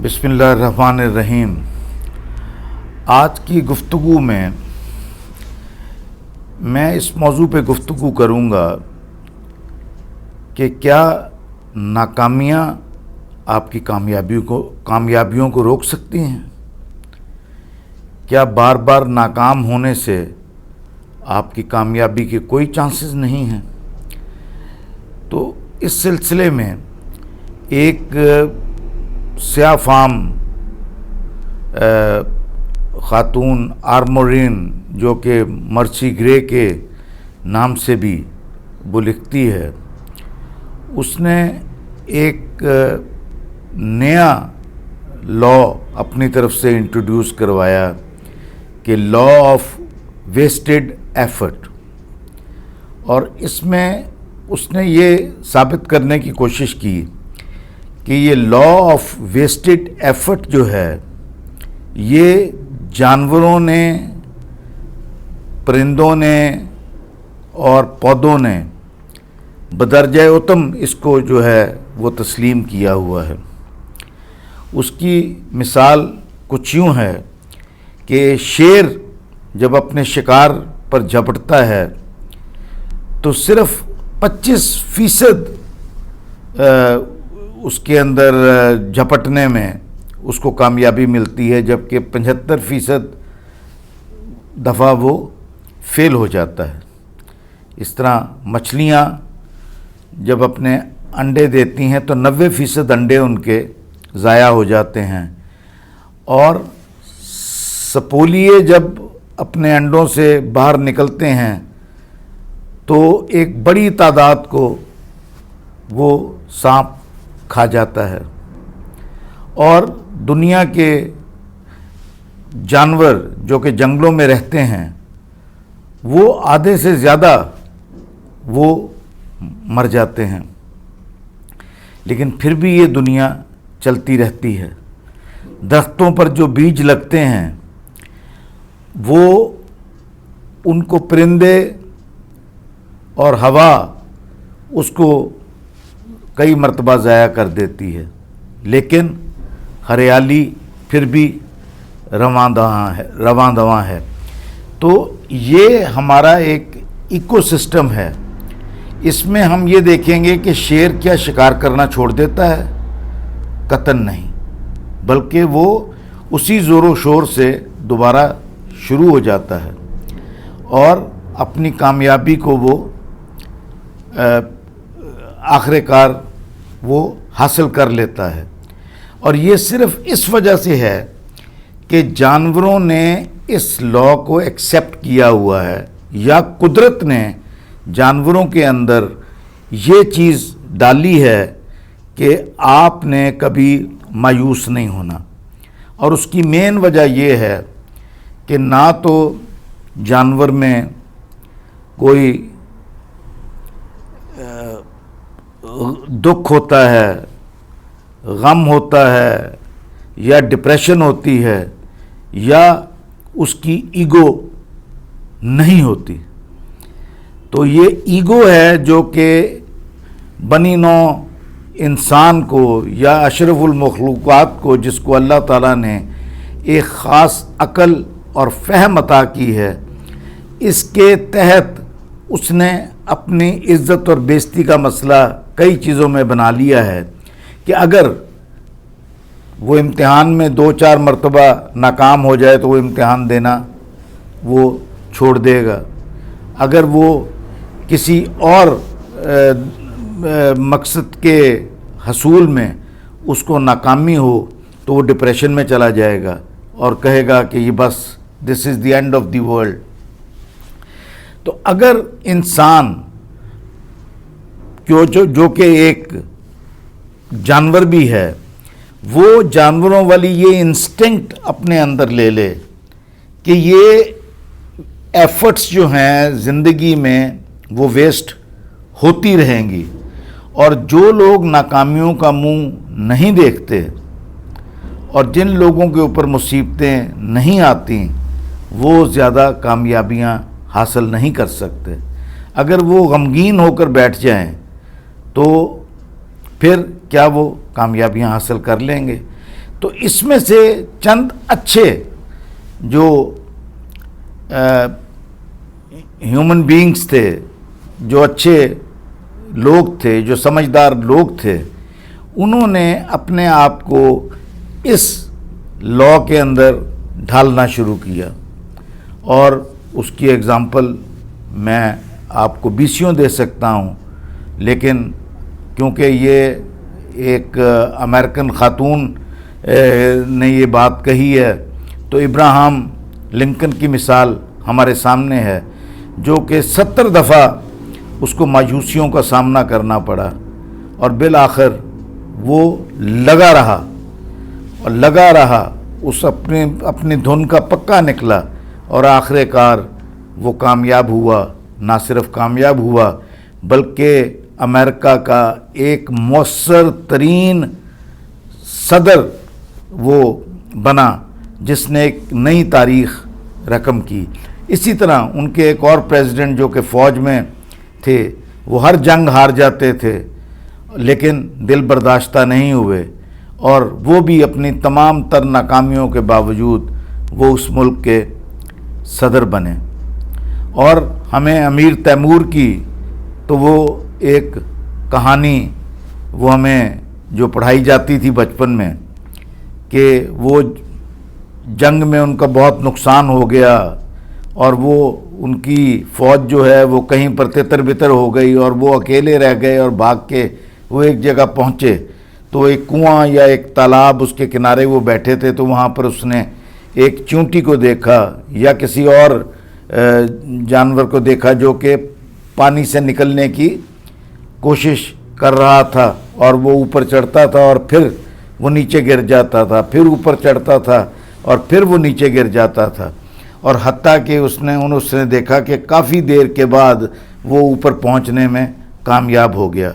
بسم اللہ الرحمن الرحیم۔ آج کی گفتگو میں اس موضوع پہ گفتگو کروں گا کہ کیا ناکامیاں آپ کی کامیابیوں کو روک سکتی ہیں؟ کیا بار بار ناکام ہونے سے آپ کی کامیابی کے کوئی چانسز نہیں ہیں؟ تو اس سلسلے میں ایک سیاہ فام خاتون آرمورین جو کہ مرسی گرے کے نام سے بھی وہ لکھتی ہے، اس نے ایک نیا لا اپنی طرف سے انٹروڈیوس کروایا کہ لا آف ویسٹڈ ایفرٹ، اور اس میں اس نے یہ ثابت کرنے کی کوشش کی کہ یہ لا آف ویسٹڈ ایفرٹ جو ہے یہ جانوروں نے، پرندوں نے اور پودوں نے بدرجہ اتم اس کو جو ہے وہ تسلیم کیا ہوا ہے۔ اس کی مثال کچھ یوں ہے کہ شیر جب اپنے شکار پر جھپٹتا ہے تو صرف 25% اس کے اندر جھپٹنے میں اس کو کامیابی ملتی ہے، جبکہ 75% دفعہ وہ فیل ہو جاتا ہے۔ اس طرح مچھلیاں جب اپنے انڈے دیتی ہیں تو 90% انڈے ان کے ضائع ہو جاتے ہیں، اور سپولیے جب اپنے انڈوں سے باہر نکلتے ہیں تو ایک بڑی تعداد کو وہ سانپ کھا جاتا ہے، اور دنیا کے جانور جو کہ جنگلوں میں رہتے ہیں وہ آدھے سے زیادہ وہ مر جاتے ہیں، لیکن پھر بھی یہ دنیا چلتی رہتی ہے۔ درختوں پر جو بیج لگتے ہیں وہ ان کو پرندے اور ہوا اس کو کئی مرتبہ ضائع کر دیتی ہے، لیکن ہریالی پھر بھی رواں دواں ہے۔ تو یہ ہمارا ایک ایکو سسٹم ہے۔ اس میں ہم یہ دیکھیں گے کہ شیر کیا شکار کرنا چھوڑ دیتا ہے؟ قطعاً نہیں، بلکہ وہ اسی زور و شور سے دوبارہ شروع ہو جاتا ہے اور اپنی کامیابی کو وہ آخر کار وہ حاصل کر لیتا ہے۔ اور یہ صرف اس وجہ سے ہے کہ جانوروں نے اس لا کو ایکسیپٹ کیا ہوا ہے، یا قدرت نے جانوروں کے اندر یہ چیز ڈالی ہے کہ آپ نے کبھی مایوس نہیں ہونا۔ اور اس کی مین وجہ یہ ہے کہ نہ تو جانور میں کوئی دکھ ہوتا ہے، غم ہوتا ہے، یا ڈپریشن ہوتی ہے، یا اس کی ایگو نہیں ہوتی۔ تو یہ ایگو ہے جو کہ بنی نوع انسان کو یا اشرف المخلوقات کو، جس کو اللہ تعالیٰ نے ایک خاص عقل اور فہم عطا کی ہے، اس کے تحت اس نے اپنی عزت اور بےزتی کا مسئلہ کئی چیزوں میں بنا لیا ہے کہ اگر وہ امتحان میں 2-4 مرتبہ ناکام ہو جائے تو وہ امتحان دینا وہ چھوڑ دے گا، اگر وہ کسی اور مقصد کے حصول میں اس کو ناکامی ہو تو وہ ڈپریشن میں چلا جائے گا اور کہے گا کہ یہ بس this is the end of the world. تو اگر انسان جو کہ ایک جانور بھی ہے، وہ جانوروں والی یہ انسٹنکٹ اپنے اندر لے لے کہ یہ ایفرٹس جو ہیں زندگی میں وہ ویسٹ ہوتی رہیں گی، اور جو لوگ ناکامیوں کا منہ نہیں دیکھتے اور جن لوگوں کے اوپر مصیبتیں نہیں آتی وہ زیادہ کامیابیاں حاصل نہیں کر سکتے۔ اگر وہ غمگین ہو کر بیٹھ جائیں تو پھر کیا وہ کامیابیاں حاصل کر لیں گے؟ تو اس میں سے چند اچھے جو ہیومن بینگز تھے، جو اچھے لوگ تھے، جو سمجھدار لوگ تھے، انہوں نے اپنے آپ کو اس لا کے اندر ڈھالنا شروع کیا، اور اس کی ایگزامپل میں آپ کو بیسیوں دے سکتا ہوں، لیکن کیونکہ یہ ایک امریکن خاتون نے یہ بات کہی ہے، تو ابراہم لنکن کی مثال ہمارے سامنے ہے، جو کہ 70 دفعہ اس کو مایوسیوں کا سامنا کرنا پڑا، اور بالآخر وہ لگا رہا اس اپنی دھن کا پکا نکلا، اور آخر کار وہ کامیاب ہوا۔ نہ صرف کامیاب ہوا بلکہ امریکہ کا ایک مؤثر ترین صدر وہ بنا، جس نے ایک نئی تاریخ رقم کی۔ اسی طرح ان کے ایک اور پریزیڈنٹ جو کہ فوج میں تھے، وہ ہر جنگ ہار جاتے تھے لیکن دل برداشتہ نہیں ہوئے، اور وہ بھی اپنی تمام تر ناکامیوں کے باوجود وہ اس ملک کے صدر بنے۔ اور ہمیں امیر تیمور کی تو وہ ایک کہانی وہ ہمیں جو پڑھائی جاتی تھی بچپن میں، کہ وہ جنگ میں ان کا بہت نقصان ہو گیا، اور وہ ان کی فوج جو ہے وہ کہیں پر تتر بتر ہو گئی، اور وہ اکیلے رہ گئے، اور بھاگ کے وہ ایک جگہ پہنچے تو ایک کنواں یا ایک تالاب اس کے کنارے وہ بیٹھے تھے، تو وہاں پر اس نے ایک چونٹی کو دیکھا یا کسی اور جانور کو دیکھا جو کہ پانی سے نکلنے کی کوشش کر رہا تھا، اور وہ اوپر چڑھتا تھا اور پھر وہ نیچے گر جاتا تھا، پھر اوپر چڑھتا تھا اور پھر وہ نیچے گر جاتا تھا، اور حتیٰ کہ اس نے دیکھا کہ کافی دیر کے بعد وہ اوپر پہنچنے میں کامیاب ہو گیا۔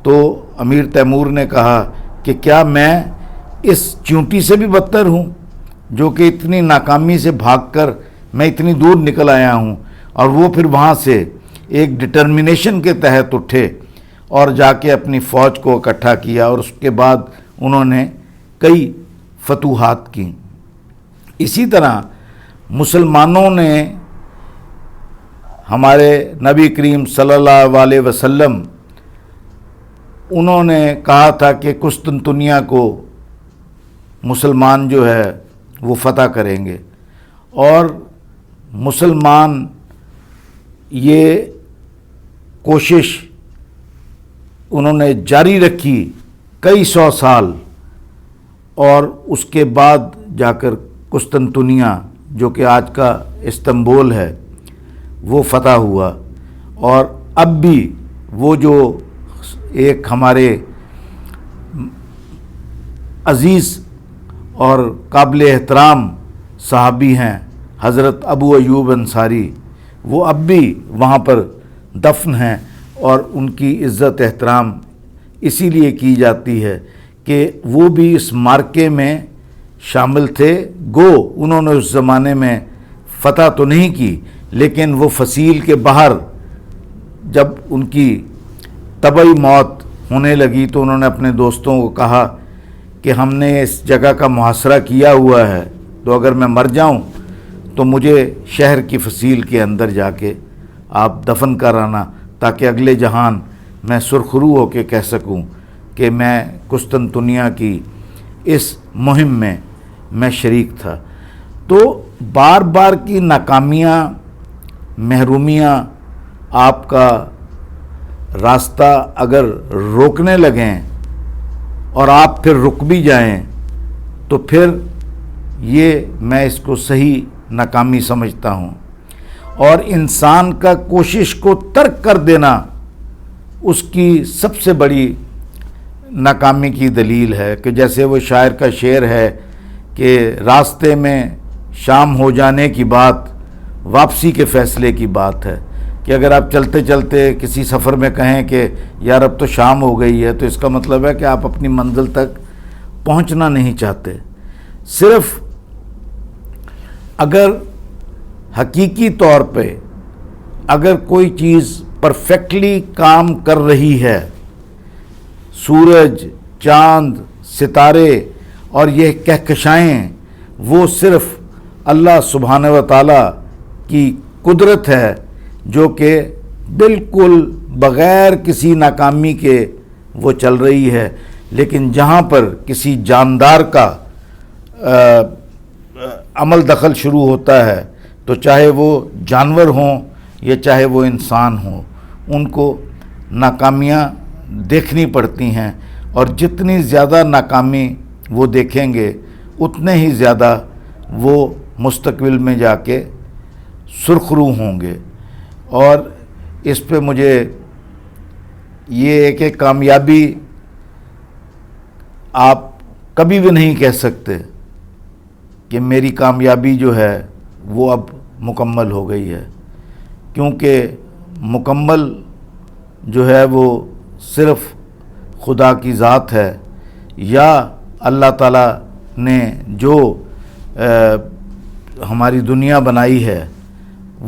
تو امیر تیمور نے کہا کہ کیا میں اس چیونٹی سے بھی بدتر ہوں، جو کہ اتنی ناکامی سے بھاگ کر میں اتنی دور نکل آیا ہوں؟ اور وہ پھر وہاں سے ایک ڈٹرمنیشن کے تحت اٹھے اور جا کے اپنی فوج کو اکٹھا کیا، اور اس کے بعد انہوں نے کئی فتوحات کی۔ اسی طرح مسلمانوں نے ہمارے نبی کریم صلی اللہ علیہ وسلم انہوں نے کہا تھا کہ قسطنطنیہ کو مسلمان جو ہے وہ فتح کریں گے، اور مسلمان یہ کوشش انہوں نے جاری رکھی کئی سو سال، اور اس کے بعد جا کر قسطنطنیہ جو کہ آج کا استنبول ہے وہ فتح ہوا۔ اور اب بھی وہ جو ایک ہمارے عزیز اور قابل احترام صحابی ہیں حضرت ابو ایوب انصاری، وہ اب بھی وہاں پر دفن ہیں، اور ان کی عزت احترام اسی لیے کی جاتی ہے کہ وہ بھی اس معرکے میں شامل تھے۔ گو انہوں نے اس زمانے میں فتح تو نہیں کی، لیکن وہ فصیل کے باہر جب ان کی طبعی موت ہونے لگی تو انہوں نے اپنے دوستوں کو کہا کہ ہم نے اس جگہ کا محاصرہ کیا ہوا ہے، تو اگر میں مر جاؤں تو مجھے شہر کی فصیل کے اندر جا کے آپ دفن کرانا، تاکہ اگلے جہان میں سرخرو ہو کے کہہ سکوں کہ میں قسطنطنیہ کی اس مہم میں میں شریک تھا۔ تو بار بار کی ناکامیاں، محرومیاں آپ کا راستہ اگر روکنے لگیں اور آپ پھر رک بھی جائیں تو پھر یہ میں اس کو صحیح ناکامی سمجھتا ہوں۔ اور انسان کا کوشش کو ترک کر دینا اس کی سب سے بڑی ناکامی کی دلیل ہے، کہ جیسے وہ شاعر کا شعر ہے کہ راستے میں شام ہو جانے کی بات واپسی کے فیصلے کی بات ہے، کہ اگر آپ چلتے چلتے کسی سفر میں کہیں کہ یار اب تو شام ہو گئی ہے، تو اس کا مطلب ہے کہ آپ اپنی منزل تک پہنچنا نہیں چاہتے۔ صرف اگر حقیقی طور پہ اگر کوئی چیز پرفیکٹلی کام کر رہی ہے، سورج، چاند، ستارے اور یہ کہکشائیں وہ صرف اللہ سبحانہ و تعالیٰ کی قدرت ہے جو کہ بالکل بغیر کسی ناکامی کے وہ چل رہی ہے. لیکن جہاں پر کسی جاندار کا عمل دخل شروع ہوتا ہے تو چاہے وہ جانور ہوں یا چاہے وہ انسان ہوں، ان کو ناکامیاں دیکھنی پڑتی ہیں، اور جتنی زیادہ ناکامی وہ دیکھیں گے اتنے ہی زیادہ وہ مستقبل میں جا کے سرخ رو ہوں گے. اور اس پہ مجھے یہ ہے کہ کامیابی آپ کبھی بھی نہیں کہہ سکتے کہ میری کامیابی جو ہے وہ اب مکمل ہو گئی ہے، کیونکہ مکمل جو ہے وہ صرف خدا کی ذات ہے، یا اللہ تعالیٰ نے جو ہماری دنیا بنائی ہے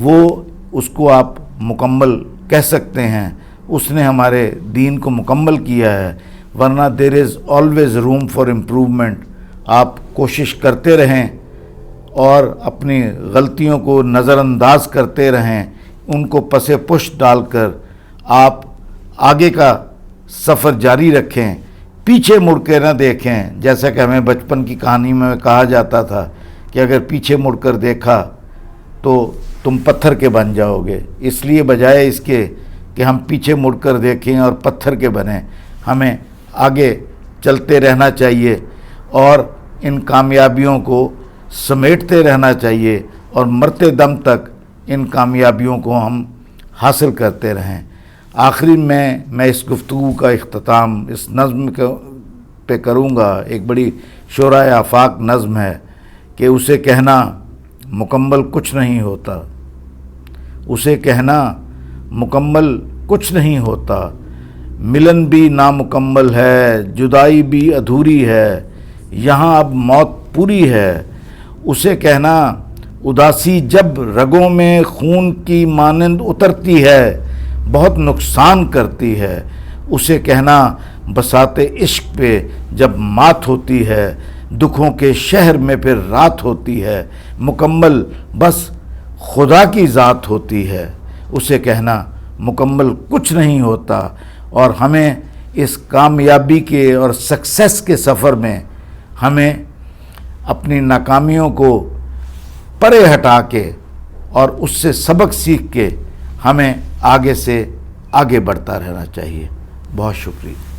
وہ اس کو آپ مکمل کہہ سکتے ہیں. اس نے ہمارے دین کو مکمل کیا ہے، ورنہ there is always room for improvement. آپ کوشش کرتے رہیں اور اپنی غلطیوں کو نظر انداز کرتے رہیں، ان کو پس پش ڈال کر آپ آگے کا سفر جاری رکھیں، پیچھے مڑ کے نہ دیکھیں. جیسا کہ ہمیں بچپن کی کہانی میں کہا جاتا تھا کہ اگر پیچھے مڑ کر دیکھا تو تم پتھر کے بن جاؤ گے. اس لیے بجائے اس کے کہ ہم پیچھے مڑ کر دیکھیں اور پتھر کے بنیں، ہمیں آگے چلتے رہنا چاہیے اور ان کامیابیوں کو سمیٹتے رہنا چاہیے، اور مرتے دم تک ان کامیابیوں کو ہم حاصل کرتے رہیں. آخری میں اس گفتگو کا اختتام اس نظم پہ کروں گا. ایک بڑی شورائے آفاق نظم ہے کہ اسے کہنا مکمل کچھ نہیں ہوتا، اسے کہنا مکمل کچھ نہیں ہوتا، ملن بھی نامکمل ہے، جدائی بھی ادھوری ہے، یہاں اب موت پوری ہے. اسے کہنا اداسی جب رگوں میں خون کی مانند اترتی ہے، بہت نقصان کرتی ہے. اسے کہنا بساط عشق پہ جب مات ہوتی ہے، دکھوں کے شہر میں پھر رات ہوتی ہے، مکمل بس خدا کی ذات ہوتی ہے. اسے کہنا مکمل کچھ نہیں ہوتا. اور ہمیں اس کامیابی کے اور سکسیس کے سفر میں ہمیں اپنی ناکامیوں کو پرے ہٹا کے اور اس سے سبق سیکھ کے ہمیں آگے سے آگے بڑھتا رہنا چاہیے. بہت شکریہ.